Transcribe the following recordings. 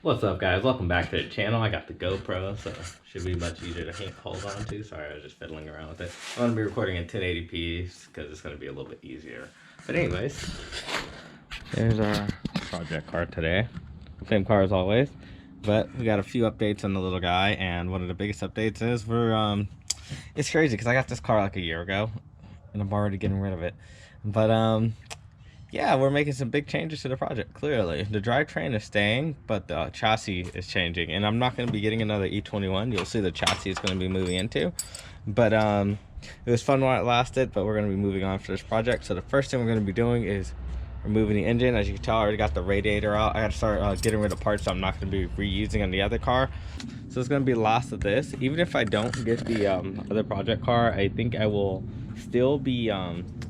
What's up, guys? Welcome back to the channel. I got the GoPro, so should be much easier to hold on to. Sorry, I was just fiddling around with it. I'm going to be recording in 1080p because it's going to be a little bit easier. But anyways, there's our project car today. Same car as always, but we got a few updates on the little guy, and one of the biggest updates is it's crazy because I got this car like a year ago, and I'm already getting rid of it. But yeah, we're making some big changes to the project, clearly. The drivetrain is staying, but the chassis is changing. And I'm not going to be getting another E21. You'll see the chassis is going to be moving into. But it was fun while it lasted, but we're going to be moving on for this project. So the first thing we're going to be doing is removing the engine. As you can tell, I already got the radiator out. I got to start getting rid of parts I'm not going to be reusing on the other car. So it's going to be the last of this. Even if I don't get the other project car, I think I will still be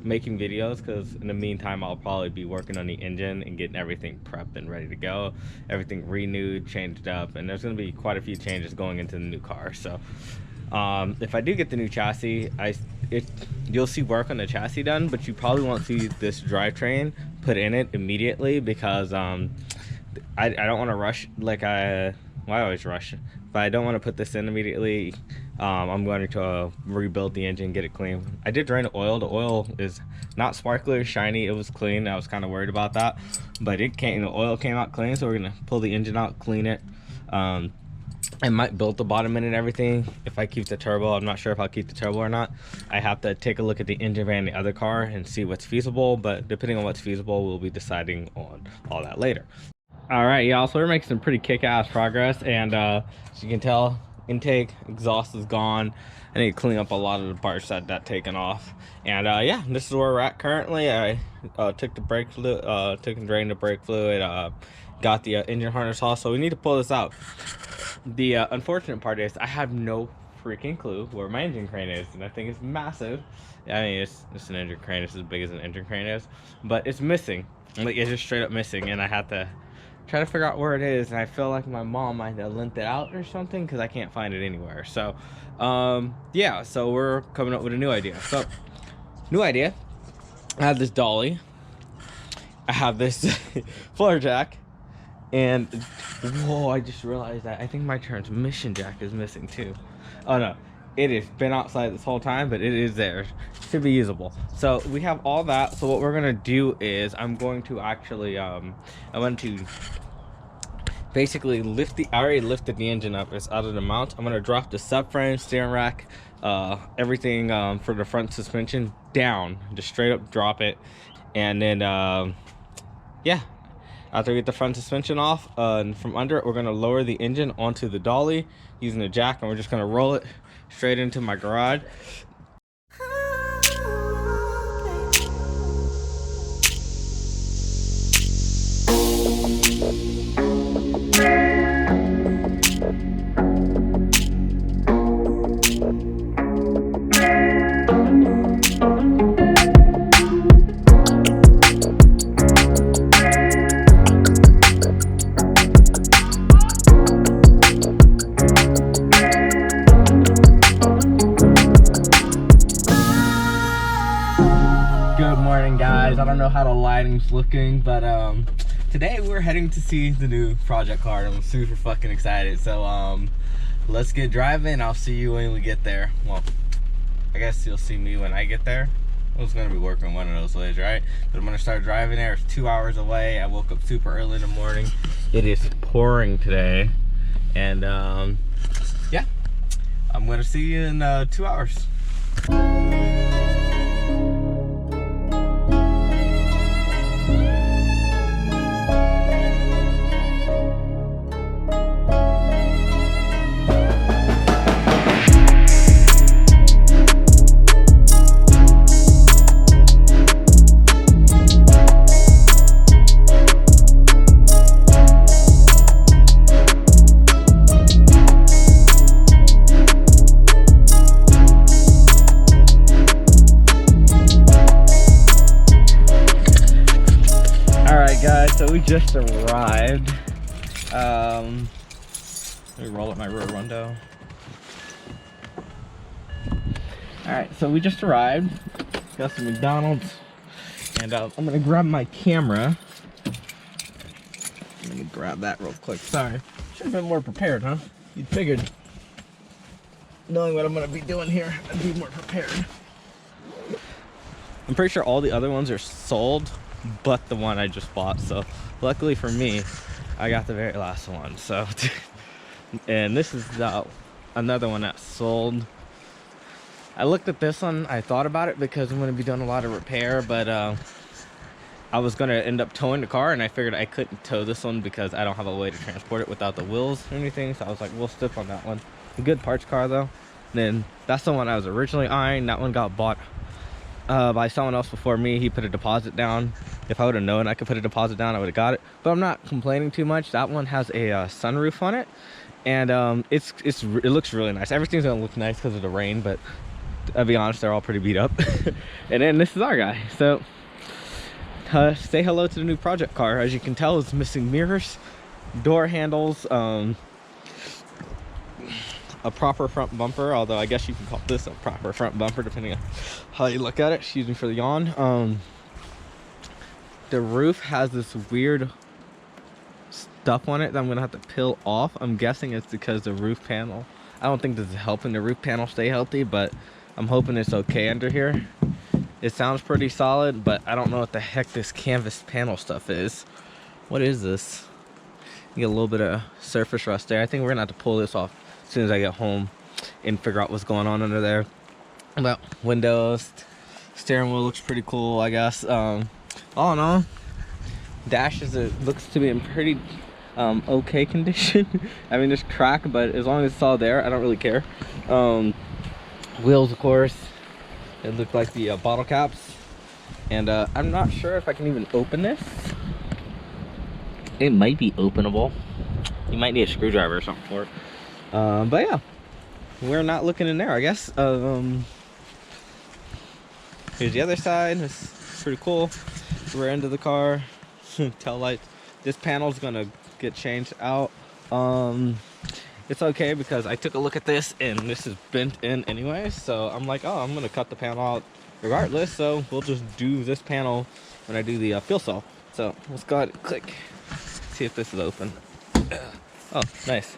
making videos, because in the meantime I'll probably be working on the engine and getting everything prepped and ready to go, everything renewed, changed up, and there's going to be quite a few changes going into the new car. So if I do get the new chassis, you'll see work on the chassis done, but you probably won't see this drivetrain put in it immediately, because I don't want to rush I always rush, but I don't want to put this in immediately. I'm going to rebuild the engine, get it clean. I did drain the oil. The oil is not sparkly or shiny. It was clean. I was kind of worried about that, but the oil came out clean, so we're gonna pull the engine out, clean it. I might build the bottom end and everything if I keep the turbo. I'm not sure if I'll keep the turbo or not. I have to take a look at the engine van and the other car and see what's feasible, but depending on what's feasible, we'll be deciding on all that later. All right, y'all, so we're making some pretty kick-ass progress, and as you can tell, intake exhaust is gone. I need to clean up a lot of the parts that taken off, and yeah, this is where we're at currently. I took the brake fluid, took and drained the brake fluid, got the engine harness off, so we need to pull this out. The unfortunate part is I have no freaking clue where my engine crane is, and I think it's massive. I mean, it's an engine crane. It's as big as an engine crane is, but it's missing. Like, it's just straight up missing, and I have to try to figure out where it is, and I feel like my mom might have lent it out or something, because I can't find it anywhere. So yeah, so we're coming up with a new idea. So new idea, I have this dolly, I have this floor jack, and whoa, I just realized that I think my transmission jack is missing too. Oh no, it has been outside this whole time, but it is there. It should be usable. So we have all that. So what we're gonna do is I'm going to actually I want to basically I already lifted the engine up. It's out of the mount. I'm gonna drop the subframe, steering rack, everything for the front suspension down, just straight up drop it, and then yeah, after we get the front suspension off from under it, we're gonna lower the engine onto the dolly using the jack, and we're just gonna roll it straight into my garage. Good morning, guys. I don't know how the lighting's looking, but today we're heading to see the new project car. I'm super fucking excited. So let's get driving. I'll see you when we get there. Well, I guess you'll see me when I get there. I was gonna be working one of those ways, right? But I'm gonna start driving there. It's 2 hours away. I woke up super early in the morning. It is pouring today, and yeah, I'm gonna see you in 2 hours. So we just arrived. Let me roll up my rear window. Alright, so we just arrived. Got some McDonald's. And I'm gonna grab my camera. Let me grab that real quick. Sorry. Should have been more prepared, huh? You'd figured, knowing what I'm gonna be doing here, I'd be more prepared. I'm pretty sure all the other ones are sold, but the one I just bought. So luckily for me, I got the very last one. So, and this is another one that's sold. I looked at this one, I thought about it because I'm gonna be doing a lot of repair, but I was gonna end up towing the car, and I figured I couldn't tow this one because I don't have a way to transport it without the wheels or anything. So I was like, we'll stick on that one. A good parts car though. Then that's the one I was originally eyeing. That one got bought by someone else before me. He put a deposit down. If I would have known I could put a deposit down, I would have got it. But I'm not complaining too much. That one has a sunroof on it, and it looks really nice. Everything's gonna look nice because of the rain, but I'll be honest, they're all pretty beat up. And then this is our guy. So say hello to the new project car. As you can tell, it's missing mirrors, door handles, a proper front bumper, although I guess you can call this a proper front bumper depending on how you look at it. Excuse me for the yawn. The roof has this weird stuff on it that I'm gonna have to peel off. I'm guessing it's because the roof panel, I don't think this is helping the roof panel stay healthy, but I'm hoping it's okay under here. It sounds pretty solid, but I don't know what the heck this canvas panel stuff is. What is this? You get a little bit of surface rust there. I think we're gonna have to pull this off as soon as I get home and figure out what's going on under there. But windows, steering wheel looks pretty cool, I guess. All in all, dash looks to be in pretty okay condition. I mean, there's crack, but as long as it's all there, I don't really care. Wheels, of course, it looked like the bottle caps, and I'm not sure if I can even open this. It might be openable. You might need a screwdriver or something for it. But yeah, we're not looking in there, I guess. Here's the other side. It's pretty cool. Rear end of the car, tail lights. This panel's gonna get changed out. It's okay because I took a look at this and this is bent in anyway, so I'm like, oh, I'm gonna cut the panel out regardless, so we'll just do this panel when I do the fuel cell. So let's go ahead and click, see if this is open. Oh, nice.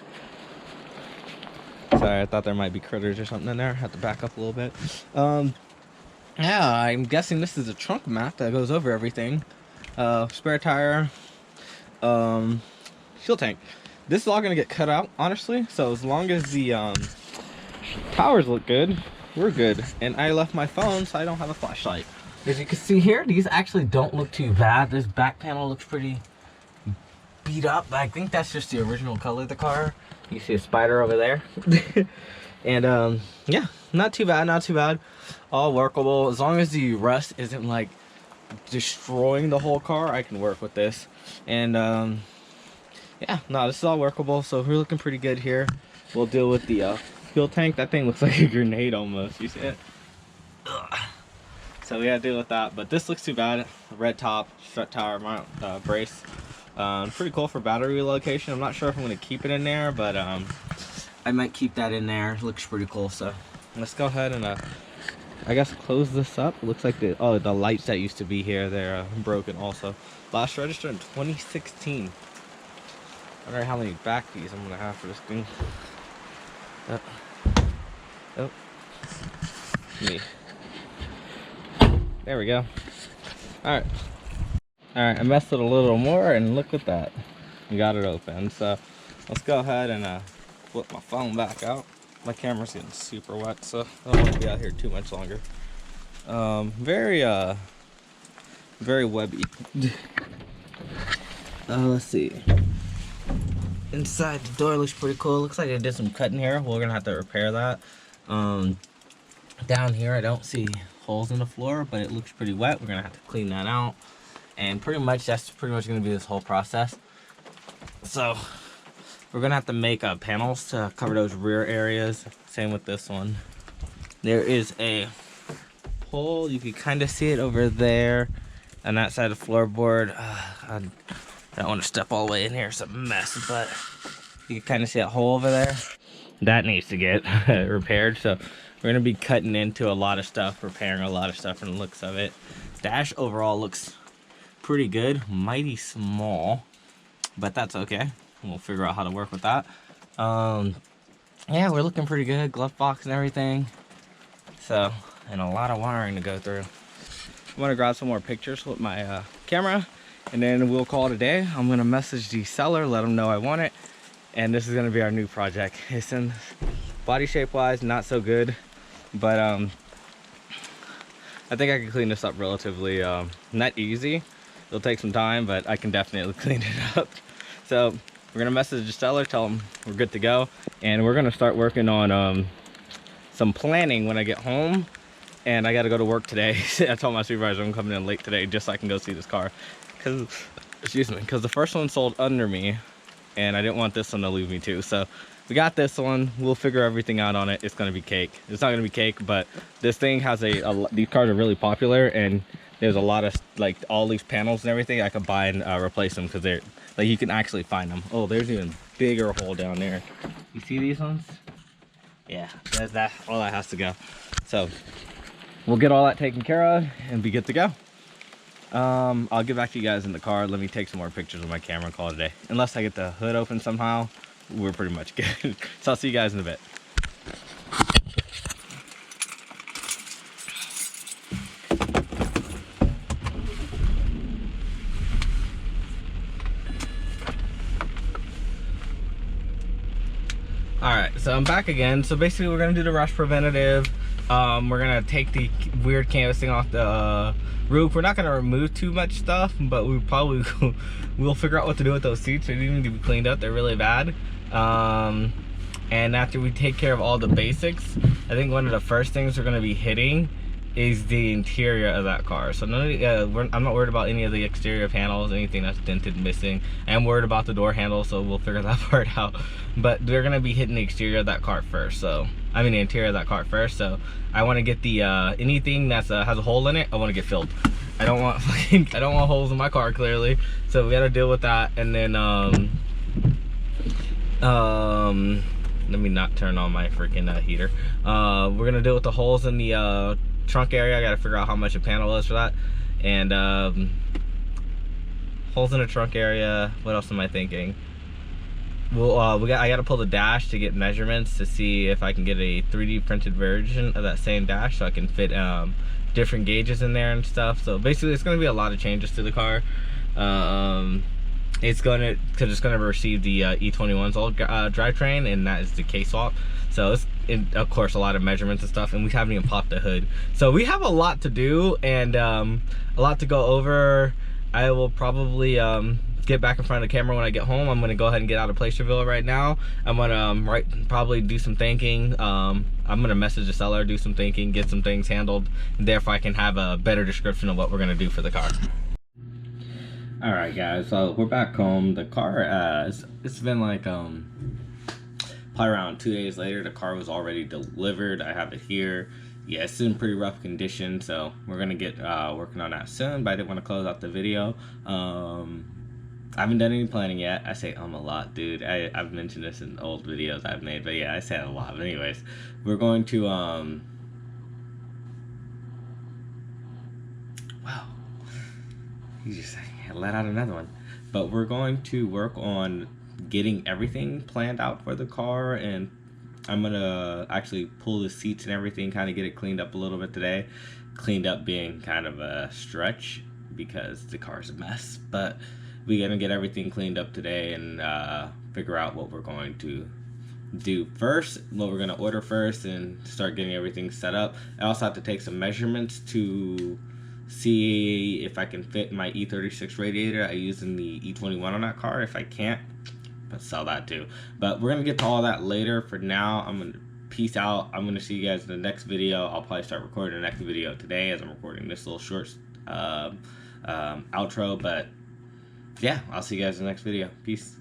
Sorry, I thought there might be critters or something in there. I have to back up a little bit. Yeah, I'm guessing this is a trunk mat that goes over everything. Spare tire, fuel tank. This is all gonna get cut out, honestly. So as long as the towers look good, we're good. And I left my phone, so I don't have a flashlight. As you can see here, these actually don't look too bad. This back panel looks pretty beat up. I think that's just the original color of the car. You see a spider over there. And yeah, not too bad, not too bad. All workable. As long as the rust isn't like destroying the whole car, I can work with this. And yeah, no, this is all workable, so we're looking pretty good here. We'll deal with the fuel tank. That thing looks like a grenade almost. You see it? Ugh. So we gotta deal with that, but this looks too bad. Red top, strut tower mount brace. Pretty cool for battery relocation. I'm not sure if I'm gonna keep it in there, but I might keep that in there. It looks pretty cool. So let's go ahead and I guess close this up. It looks like the lights that used to be here, they're broken also. Last registered in 2016. I wonder how many back keys I'm gonna have for this thing. Oh. Me. There we go. Alright. Alright, I messed it a little more and look at that. We got it open. So let's go ahead and flip my phone back out. My camera's getting super wet, so I don't want to be out here too much longer. Very webby. Let's see. Inside the door looks pretty cool. Looks like I did some cutting here. We're gonna have to repair that. Down here I don't see holes in the floor, but it looks pretty wet. We're gonna have to clean that out. And pretty much that's pretty much gonna be this whole process. So we're gonna have to make panels to cover those rear areas. Same with this one. There is a hole, you can kind of see it over there on that side of the floorboard. I don't want to step all the way in here, it's a mess, but you can kind of see that hole over there. That needs to get repaired. So we're gonna be cutting into a lot of stuff, repairing a lot of stuff from the looks of it. Dash overall looks pretty good, mighty small. but that's okay. We'll figure out how to work with that. Yeah, we're looking pretty good. Glove box and everything. So, and a lot of wiring to go through. I'm gonna grab some more pictures with my camera, and then we'll call it a day. I'm gonna message the seller, let them know I want it, and this is gonna be our new project. It's in body shape wise, not so good, but I think I can clean this up relatively not easy. It'll take some time, but I can definitely clean it up. So we're gonna message the seller, tell them we're good to go, and we're gonna start working on some planning when I get home. And I gotta go to work today. I told my supervisor I'm coming in late today just so I can go see this car. Cause, excuse me, cause the first one sold under me, and I didn't want this one to leave me too. So we got this one. We'll figure everything out on it. It's gonna be cake. It's not gonna be cake, but this thing has these cars are really popular, and there's a lot of like all these panels and everything I could buy and replace them, because they're like, you can actually find them. Oh, there's even bigger hole down there. You see these ones? Yeah, that's that. All that has to go. So we'll get all that taken care of and be good to go. I'll get back to you guys in the car. Let me take some more pictures with my camera and call it a day. Unless I get the hood open somehow, we're pretty much good. So I'll see you guys in a bit. Alright, so I'm back again. So basically we're gonna do the rust preventative. We're gonna take the weird canvassing off the roof. We're not gonna remove too much stuff, but we probably we'll figure out what to do with those seats. They need to be cleaned up. They're really bad. And after we take care of all the basics, I think one of the first things we're gonna be hitting is the interior of that car. So none of I'm not worried about any of the exterior panels, anything that's dented, missing. I am worried about the door handle, so we'll figure that part out. But they're gonna be hitting the exterior of that car first. So I mean the interior of that car first. So I want to get the anything that's has a hole in it, I want to get filled. I don't want holes in my car, clearly. So we gotta deal with that. And then let me not turn on my freaking heater. We're gonna deal with the holes in the trunk area. I gotta figure out how much a panel is for that. And holes in the trunk area. What else am I thinking? Well, I gotta pull the dash to get measurements to see if I can get a 3D printed version of that same dash, so I can fit different gauges in there and stuff. So basically it's gonna be a lot of changes to the car. It's gonna receive the E21's old drivetrain, and that is the KSwap. So it's of course a lot of measurements and stuff, and we haven't even popped the hood. So we have a lot to do, and a lot to go over. I will probably get back in front of the camera when I get home. I'm gonna go ahead and get out of Placerville right now. I'm gonna probably do some thinking. I'm gonna message the seller, do some thinking, get some things handled, and therefore I can have a better description of what we're gonna do for the car. Alright guys, so we're back home. The car, it's been like probably around 2 days later. The car was already delivered. I have it here. Yeah, it's in pretty rough condition, so we're gonna get working on that soon, but I didn't want to close out the video. I haven't done any planning yet. I say a lot, dude. I've mentioned this in old videos I've made, but yeah, I say it a lot. But anyways, we're going to wow, you just let out another one. But we're going to work on getting everything planned out for the car, and I'm gonna actually pull the seats and everything, kind of get it cleaned up a little bit today. Cleaned up being kind of a stretch because the car's a mess, but we're gonna get everything cleaned up today and figure out what we're going to do first, what we're gonna order first, and start getting everything set up. I also have to take some measurements to see if I can fit my E36 radiator I use in the E21 on that car. If I can't, but sell that too. But we're gonna get to all that later. For now, I'm gonna peace out. I'm gonna see you guys in the next video. I'll probably start recording the next video today as I'm recording this little short outro. But yeah, I'll see you guys in the next video. Peace.